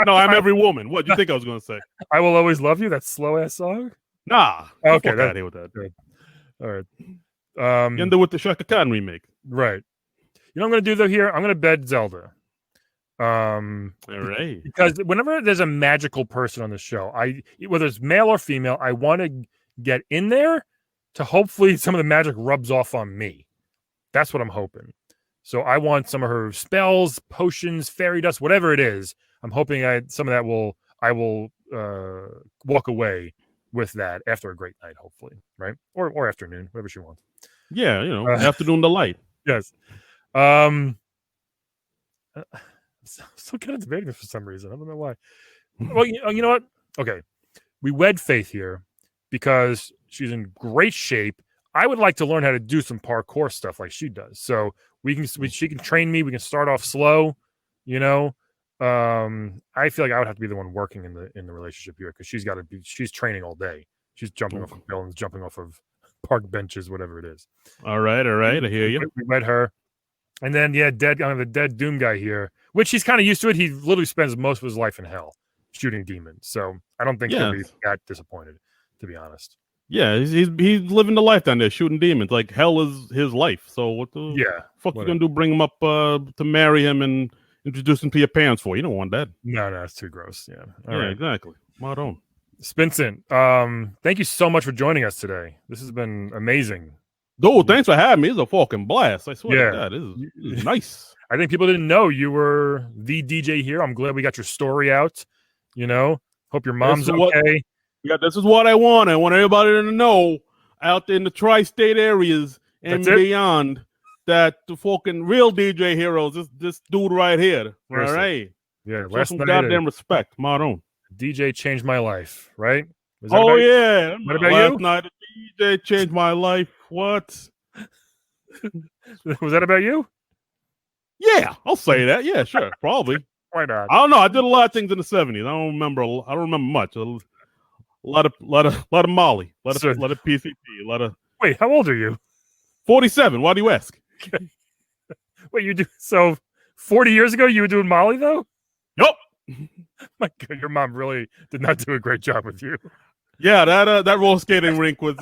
[SPEAKER 2] No, I'm every woman. What do you think I was going to say?
[SPEAKER 1] I will always love you. That slow ass song.
[SPEAKER 2] Nah.
[SPEAKER 1] Okay.
[SPEAKER 2] Out of here with that.
[SPEAKER 1] Good. All right.
[SPEAKER 2] You end it with the Shaka Khan remake.
[SPEAKER 1] Right. You know what I'm going to do though here? I'm going to bed Zelda.
[SPEAKER 2] All right.
[SPEAKER 1] Because whenever there's a magical person on the show, whether it's male or female, I want to get in there to hopefully some of the magic rubs off on me. That's what I'm hoping. So I want some of her spells, potions, fairy dust, whatever it is. I'm hoping some of that I will walk away with that after a great night, hopefully, right? Or afternoon, whatever she wants.
[SPEAKER 2] Yeah, afternoon delight.
[SPEAKER 1] Yes. Still kind of debating this for some reason. I don't know why. Well, you know what? Okay. We wed Faith here because she's in great shape. I would like to learn how to do some parkour stuff like she does. So she can train me. We can start off slow, I feel like I would have to be the one working in the relationship here because she's training all day. She's jumping off of buildings, jumping off of park benches, whatever it is.
[SPEAKER 2] All right. I hear you.
[SPEAKER 1] We met her. And then, the dead Doom Guy here, which he's kind of used to it. He literally spends most of his life in hell shooting demons. So I don't think he'll be that disappointed, to be honest.
[SPEAKER 2] Yeah, he's living the life down there, shooting demons. Like hell is his life. So what the fuck you gonna do? Bring him up to marry him and introduce him to your parents for? You don't want that.
[SPEAKER 1] No, it's too gross. Yeah.
[SPEAKER 2] All right, exactly. My own.
[SPEAKER 1] Spincent, thank you so much for joining us today. This has been amazing.
[SPEAKER 2] Dude, thanks for having me. It's a fucking blast. I swear to God, this is nice.
[SPEAKER 1] I think people didn't know you were the DJ here. I'm glad we got your story out. Hope your mom's okay.
[SPEAKER 2] This is what I want. I want everybody to know out there in the tri-state areas and beyond that the fucking real DJ heroes, this dude right here. All
[SPEAKER 1] Seriously.
[SPEAKER 2] right.
[SPEAKER 1] Yeah,
[SPEAKER 2] Show
[SPEAKER 1] last
[SPEAKER 2] some
[SPEAKER 1] night
[SPEAKER 2] goddamn respect, Maroon.
[SPEAKER 1] DJ changed my life, right? Was that
[SPEAKER 2] Oh
[SPEAKER 1] about you?
[SPEAKER 2] yeah.
[SPEAKER 1] What about
[SPEAKER 2] Last
[SPEAKER 1] you?
[SPEAKER 2] night a DJ changed my life. What?
[SPEAKER 1] Was that about you?
[SPEAKER 2] Yeah, I'll say that. Yeah, sure. Probably.
[SPEAKER 1] Why not?
[SPEAKER 2] I don't know. I did a lot of things in the 70s. I don't remember much. A lot of Molly, a lot of PCP, a lot of.
[SPEAKER 1] Wait, how old are you?
[SPEAKER 2] 47. Why do you ask?
[SPEAKER 1] Wait, you do so 40 years ago you were doing Molly though?
[SPEAKER 2] Yup.
[SPEAKER 1] My God, your mom really did not do a great job with you.
[SPEAKER 2] Yeah, that roller skating rink was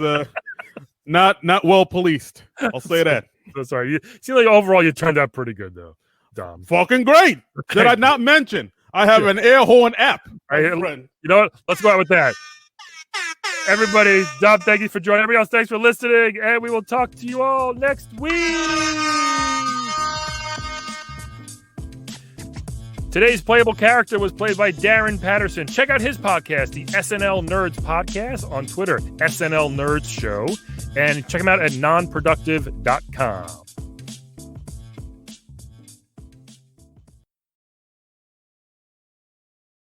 [SPEAKER 2] not well policed. I'll say that.
[SPEAKER 1] So sorry. You seem like overall you turned out pretty good though, Dom.
[SPEAKER 2] Fucking great. Did I not mention I have an air horn app?
[SPEAKER 1] You know what? Let's go out with that. Everybody, Dom, thank you for joining. Everybody else, thanks for listening, and we will talk to you all next week. Today's playable character was played by Darin Patterson. Check out his podcast, the SNL Nerds Podcast, on Twitter, SNL Nerds Show, and check him out at nonproductive.com.